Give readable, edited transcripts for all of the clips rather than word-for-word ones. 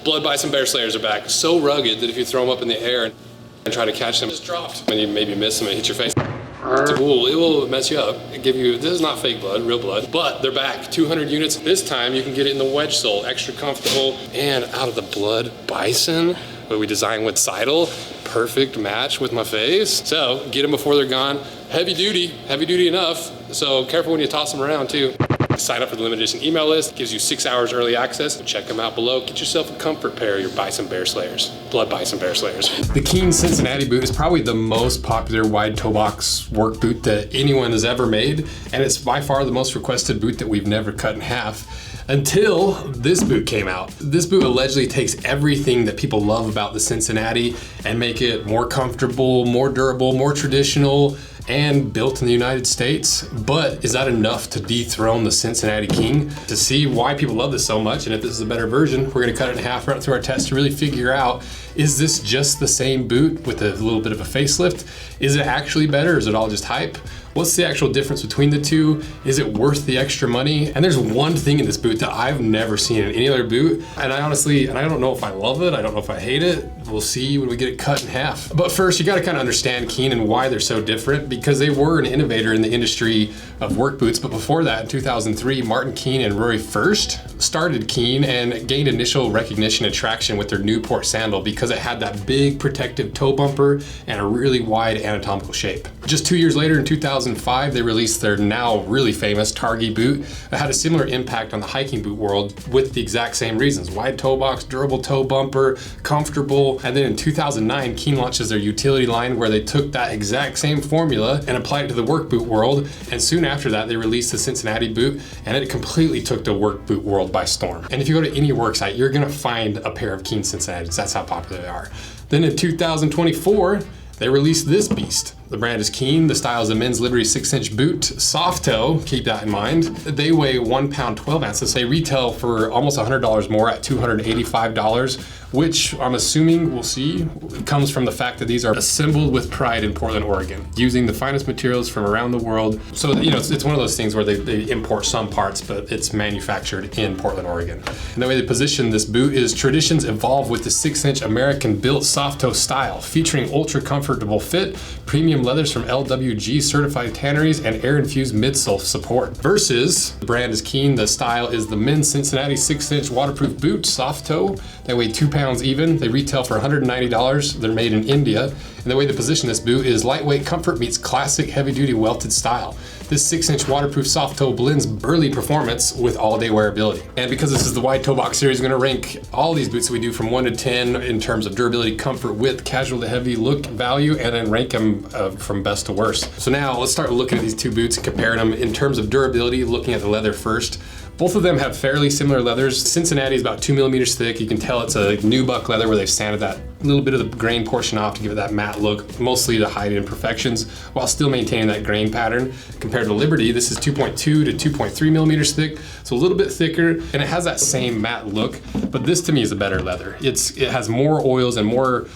Blood bison bear slayers are back. So rugged that if you throw them up in the air and try to catch them, just dropped. And you maybe miss them and hit your face. It will mess you up. This is not fake blood, real blood, but they're back. 200 units. This time you can get it in the wedge sole, extra comfortable, and out of the blood bison, what we designed with Seidel. Perfect match with my face. So get them before they're gone. Heavy duty enough. So careful when you toss them around too. Sign up for the limited edition email list. Gives you 6 hours early access. Check them out below. Get yourself a comfort pair of your bison bear slayers. Blood bison bear slayers. The Keen Cincinnati boot is probably the most popular wide toe box work boot that anyone has ever made. And it's by far the most requested boot that we've never cut in half. Until this boot came out. This boot allegedly takes everything that people love about the Cincinnati and make it more comfortable, more durable, more traditional, and built in the United States. But is that enough to dethrone the Cincinnati King? To see why people love this so much, and if this is a better version, we're gonna cut it in half, run it through our test to really figure out, is this just the same boot with a little bit of a facelift? Is it actually better, or is it all just hype? What's the actual difference between the two? Is it worth the extra money? And there's one thing in this boot that I've never seen in any other boot. And I don't know if I love it. I don't know if I hate it. We'll see when we get it cut in half. But first, you gotta kind of understand Keen and why they're so different, because they were an innovator in the industry of work boots. But before that, in 2003, Martin Keen and Rory First started Keen and gained initial recognition and traction with their Newport sandal because it had that big protective toe bumper and a really wide anatomical shape. Just 2 years later, in 2005, they released their now really famous Targhee boot. It had a similar impact on the hiking boot world with the exact same reasons. Wide toe box, durable toe bumper, comfortable. And then in 2009, Keen launches their utility line where they took that exact same formula and applied it to the work boot world. And soon after that, they released the Cincinnati boot, and it completely took the work boot world by storm. And if you go to any work site, you're gonna find a pair of Keen Cincinnatis. That's how popular they are. Then in 2024, they released this beast. The brand is Keen. The style is a men's Liberty 6-inch boot, soft toe, keep that in mind. They weigh 1 pound 12 ounces. They retail for almost $100 more at $285, which I'm assuming, we'll see, comes from the fact that these are assembled with pride in Portland, Oregon, using the finest materials from around the world. So, it's one of those things where they import some parts, but it's manufactured in Portland, Oregon. And the way they position this boot is traditions evolve with the 6-inch American-built soft toe style, featuring ultra comfortable fit, premium leathers from LWG certified tanneries, and air-infused midsole support. Versus, the brand is Keen. The style is the men's Cincinnati 6-inch waterproof boot, soft toe. They weigh 2 pounds even. They retail for $190. They're made in India. And the way they position this boot is lightweight comfort meets classic heavy-duty welted style. This 6-inch waterproof soft toe blends burly performance with all-day wearability. And because this is the wide toe box series, I'm gonna rank all these boots that we do from 1 to 10 in terms of durability, comfort, width, casual to heavy, look, value, and then rank them from best to worst. So now let's start looking at these two boots and comparing them in terms of durability, looking at the leather first. Both of them have fairly similar leathers. Cincinnati is about 2 millimeters thick. You can tell it's a nubuck leather where they've sanded that little bit of the grain portion off to give it that matte look, mostly to hide imperfections, while still maintaining that grain pattern. Compared to Liberty, this is 2.2 to 2.3 millimeters thick, so a little bit thicker, and it has that same matte look, but this to me is a better leather. It has more oils and more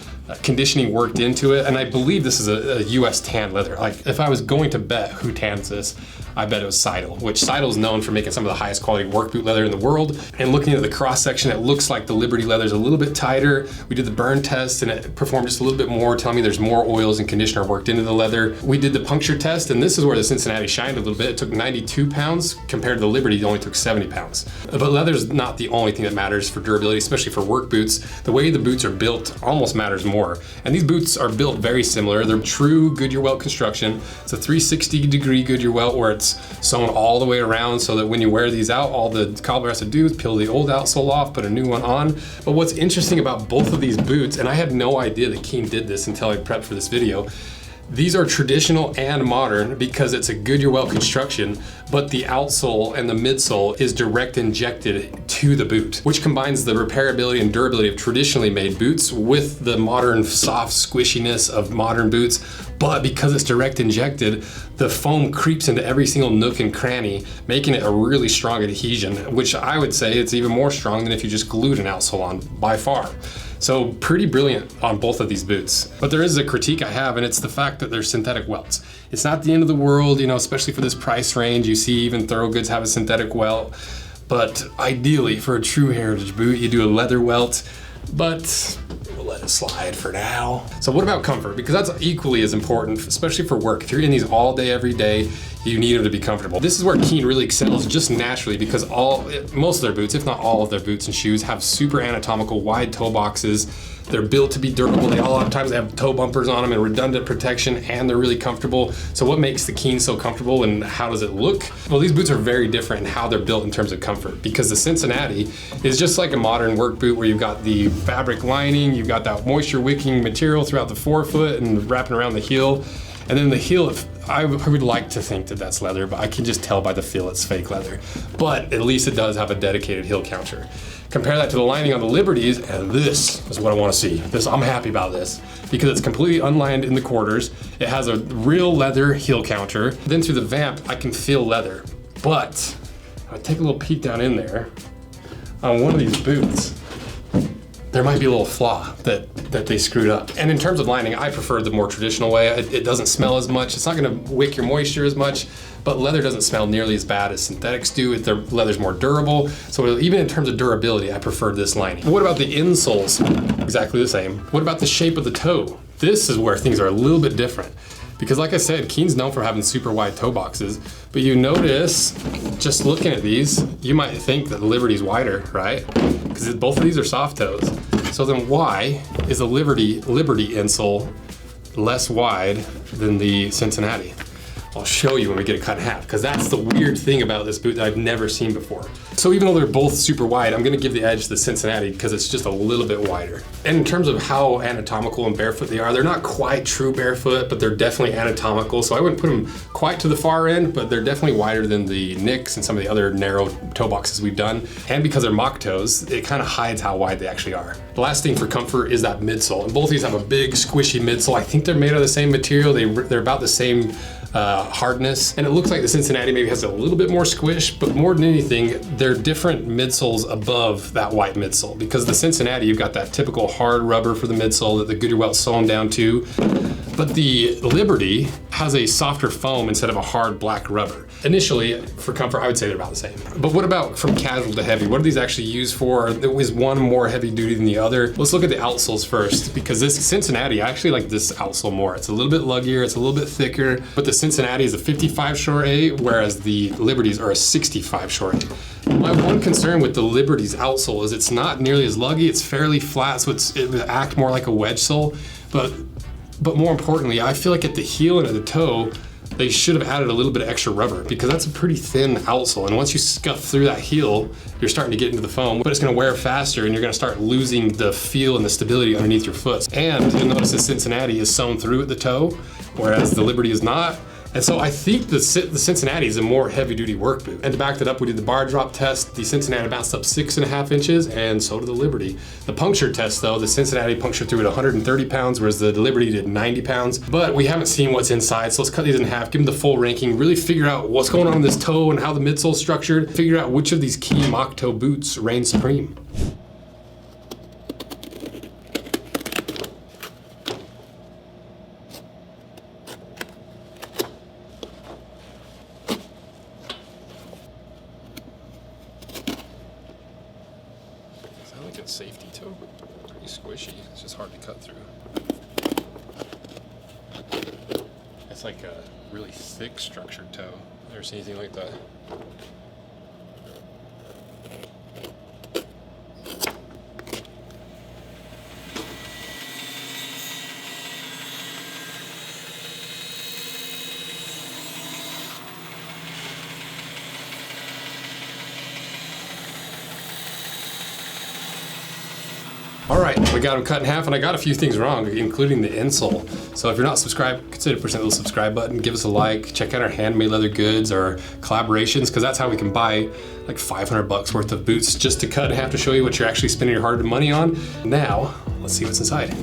conditioning worked into it, and I believe this is a US tan leather. Like, if I was going to bet who tans this, I bet it was Seidel, which Seidel is known for making some of the highest quality work boot leather in the world. And looking at the cross section, it looks like the Liberty leather is a little bit tighter. We did the burn test and it performed just a little bit more, telling me there's more oils and conditioner worked into the leather. We did the puncture test, and this is where the Cincinnati shined a little bit. It took 92 pounds compared to the Liberty, it only took 70 pounds. But leather's not the only thing that matters for durability, especially for work boots. The way the boots are built almost matters more. And these boots are built very similar. They're true Goodyear welt construction. It's a 360-degree Goodyear welt where it's sewn all the way around so that when you wear these out, all the cobbler has to do is peel the old outsole off, put a new one on. But what's interesting about both of these boots, and I had no idea that Keen did this until I prepped for this video, these are traditional and modern because it's a Goodyear welt construction, but the outsole and the midsole is direct injected to the boot, which combines the repairability and durability of traditionally made boots with the modern soft squishiness of modern boots. But because it's direct injected, the foam creeps into every single nook and cranny, making it a really strong adhesion, which I would say it's even more strong than if you just glued an outsole on by far. So pretty brilliant on both of these boots. But there is a critique I have, and it's the fact that they're synthetic welts. It's not the end of the world, especially for this price range. You see even Thorogoods have a synthetic welt. But ideally, for a true heritage boot, you do a leather welt, but we'll let it slide for now. So what about comfort? Because that's equally as important, especially for work. If you're in these all day, every day, you need them to be comfortable. This is where Keen really excels just naturally, because most of their boots, if not all of their boots and shoes, have super anatomical wide toe boxes. They're built to be durable. They all have have toe bumpers on them and redundant protection, and they're really comfortable. So what makes the Keen so comfortable and how does it look? Well, these boots are very different in how they're built in terms of comfort, because the Cincinnati is just like a modern work boot where you've got the fabric lining, you've got that moisture wicking material throughout the forefoot and wrapping around the heel. And then the heel, I would like to think that that's leather, but I can just tell by the feel it's fake leather. But at least it does have a dedicated heel counter. Compare that to the lining on the Liberties, and this is what I want to see. I'm happy about this because it's completely unlined in the quarters. It has a real leather heel counter. Then through the vamp, I can feel leather. But if I take a little peek down in there, on one of these boots, there might be a little flaw that they screwed up. And in terms of lining, I prefer the more traditional way. It doesn't smell as much. It's not gonna wick your moisture as much, but leather doesn't smell nearly as bad as synthetics do. The leather's more durable. So even in terms of durability, I prefer this lining. What about the insoles? Exactly the same. What about the shape of the toe? This is where things are a little bit different. Because like I said, Keen's known for having super wide toe boxes, but you notice, just looking at these, you might think that the Liberty's wider, right? Because both of these are soft toes. So then why is the Liberty insole less wide than the Cincinnati? I'll show you when we get it cut in half, because that's the weird thing about this boot that I've never seen before. So even though they're both super wide, I'm gonna give the edge to the Cincinnati because it's just a little bit wider. And in terms of how anatomical and barefoot they are, they're not quite true barefoot, but they're definitely anatomical. So I wouldn't put them quite to the far end, but they're definitely wider than the Nicks and some of the other narrow toe boxes we've done. And because they're mock toes, it kind of hides how wide they actually are. The last thing for comfort is that midsole. And both of these have a big squishy midsole. I think they're made of the same material. They're about the same hardness, and it looks like the Cincinnati maybe has a little bit more squish, but more than anything, they're different midsoles above that white midsole, because the Cincinnati, you've got that typical hard rubber for the midsole that the Goodyear welt's sewn down to, but the Liberty has a softer foam instead of a hard black rubber. Initially, for comfort, I would say they're about the same. But what about from casual to heavy? What are these actually used for? Is one more heavy duty than the other? Let's look at the outsoles first, because this Cincinnati, I actually like this outsole more. It's a little bit luggier, it's a little bit thicker, but the Cincinnati is a 55 short A, whereas the Liberties are a 65 short A. My one concern with the Liberties outsole is it's not nearly as luggy, it's fairly flat, so it would act more like a wedge sole, but more importantly, I feel like at the heel and at the toe, they should have added a little bit of extra rubber, because that's a pretty thin outsole, and once you scuff through that heel, you're starting to get into the foam, but it's gonna wear faster and you're gonna start losing the feel and the stability underneath your foot. And you'll notice the Cincinnati is sewn through at the toe, whereas the Liberty is not. And so I think the Cincinnati is a more heavy duty work boot. And to back that up, we did the bar drop test. The Cincinnati bounced up 6.5 inches, and so did the Liberty. The puncture test though, the Cincinnati punctured through at 130 pounds, whereas the Liberty did 90 pounds. But we haven't seen what's inside, so let's cut these in half, give them the full ranking, really figure out what's going on in this toe and how the midsole's structured, figure out which of these Keen mock toe boots reign supreme. Safety toe, pretty squishy. It's just hard to cut through. It's like a really thick structured toe. Never seen anything like that. All right, we got them cut in half, and I got a few things wrong, including the insole. So if you're not subscribed, consider pressing the little subscribe button, give us a like, check out our handmade leather goods, our collaborations, because that's how we can buy like $500 worth of boots just to cut in half to show you what you're actually spending your hard-earned money on. Now, let's see what's inside.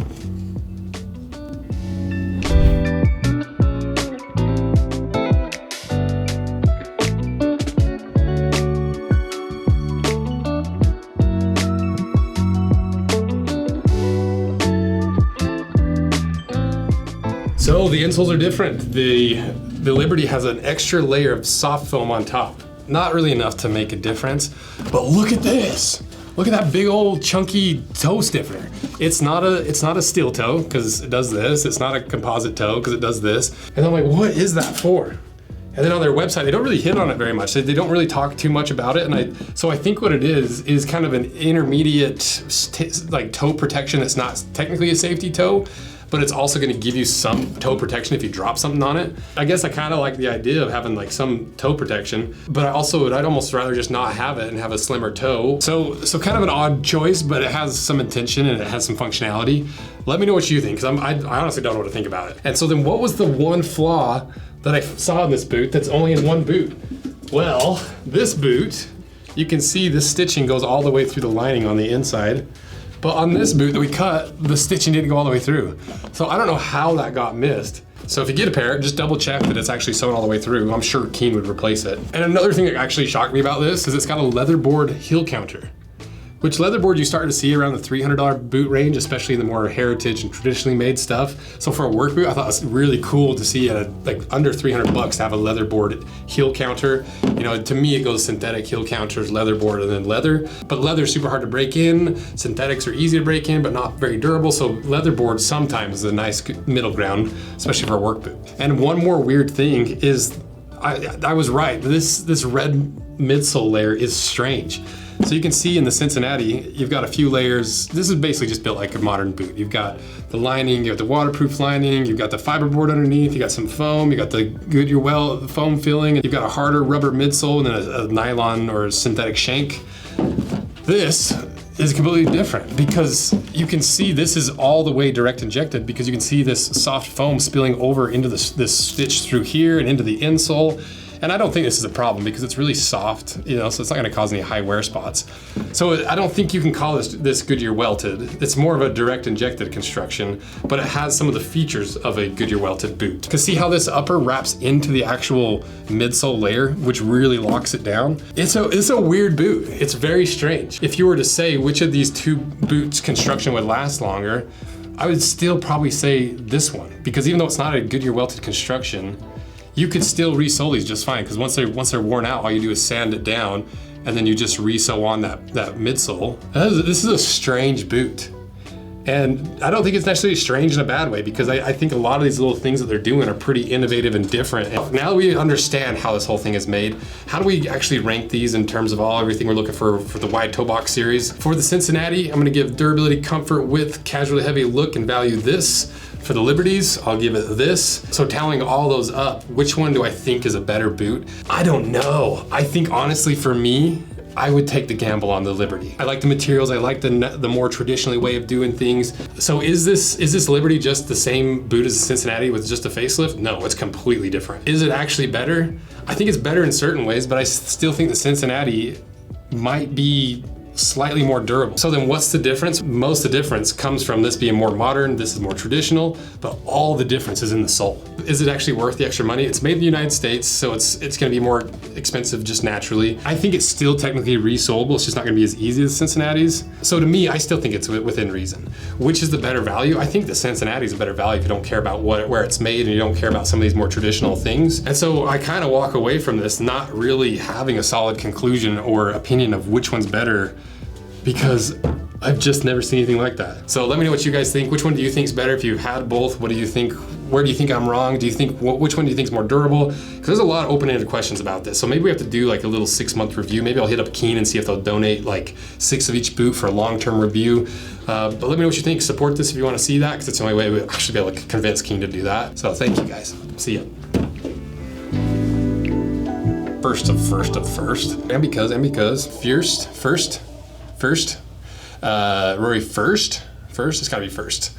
So the insoles are different. The Liberty has an extra layer of soft foam on top. not really enough to make a difference. But look at this. Look at that big old chunky toe stiffener. It's not a steel toe because it does this. It's not a composite toe because it does this. And I'm like, what is that for? And then on their website, they don't really hit on it very much. They don't really talk too much about it. So I think what it is kind of an intermediate like toe protection that's not technically a safety toe, but it's also gonna give you some toe protection if you drop something on it. I guess I kind of like the idea of having like some toe protection, but I'd almost rather just not have it and have a slimmer toe. So kind of an odd choice, but it has some intention and it has some functionality. Let me know what you think, because I honestly don't know what to think about it. And so then what was the one flaw that I saw in this boot that's only in one boot? Well, this boot, you can see this stitching goes all the way through the lining on the inside. But on this boot that we cut, the stitching didn't go all the way through. So I don't know how that got missed. So if you get a pair, just double check that it's actually sewn all the way through. I'm sure Keen would replace it. And another thing that actually shocked me about this is it's got a leatherboard heel counter, which leatherboard you start to see around the $300 boot range, especially in the more heritage and traditionally made stuff. So for a work boot, I thought it was really cool to see at like under 300 bucks to have a leatherboard heel counter. You know, to me it goes synthetic heel counters, leatherboard, and then leather. But leather's super hard to break in. Synthetics are easy to break in, but not very durable. So leatherboard sometimes is a nice middle ground, especially for a work boot. And one more weird thing is, I was right. This red midsole layer is strange. So you can see in the Cincinnati, you've got a few layers. This is basically just built like a modern boot. You've got the lining, you have the waterproof lining, you've got the fiberboard underneath, you got some foam, you got the Goodyear welt foam filling, and you've got a harder rubber midsole and then a nylon or synthetic shank. This is completely different because you can see this is all the way direct injected because you can see this soft foam spilling over into this stitch through here and into the insole. And I don't think this is a problem because it's really soft, you know, so it's not gonna cause any high wear spots. So I don't think you can call this Goodyear welted. It's more of a direct injected construction, but it has some of the features of a Goodyear welted boot. Because see how this upper wraps into the actual midsole layer, which really locks it down? It's a weird boot. It's very strange. If you were to say which of these two boots construction would last longer, I would still probably say this one, because even though it's not a Goodyear welted construction, you could still resole these just fine, because once they're worn out, all you do is sand it down, and then you just resew on that midsole. This is a strange boot. And I don't think it's necessarily strange in a bad way, because I think a lot of these little things that they're doing are pretty innovative and different. And now that we understand how this whole thing is made, how do we actually rank these in terms of everything we're looking for the Whhy toe box series? For the Cincinnati, I'm gonna give durability, comfort, width, casually heavy look, and value this. For the Liberties, I'll give it this. So tallying all those up, which one do I think is a better boot? I don't know. I think honestly for me, I would take the gamble on the Liberty. I like the materials, I like the more traditionally way of doing things. So is this Liberty just the same boot as the Cincinnati with just a facelift? No, it's completely different. Is it actually better? I think it's better in certain ways, but I still think the Cincinnati might be slightly more durable. So then what's the difference? Most of the difference comes from this being more modern, this is more traditional, but all the difference is in the sole. Is it actually worth the extra money? It's made in the United States, so it's gonna be more expensive just naturally. I think it's still technically resolable, it's just not gonna be as easy as Cincinnati's. So to me, I still think it's within reason. Which is the better value? I think the Cincinnati's a better value if you don't care about where it's made and you don't care about some of these more traditional things. And so I kind of walk away from this not really having a solid conclusion or opinion of which one's better, because I've just never seen anything like that. So let me know what you guys think. Which one do you think is better? If you've had both, what do you think? Where do you think I'm wrong? Do you think, which one do you think is more durable? Because there's a lot of open-ended questions about this. So maybe we have to do like a little 6-month review. Maybe I'll hit up Keen and see if they'll donate like 6 of each boot for a long-term review. But let me know what you think. Support this if you want to see that, because it's the only way we'll actually be able to convince Keen to do that. So thank you guys. See ya. First. And because first. Rory first, it's gotta be first.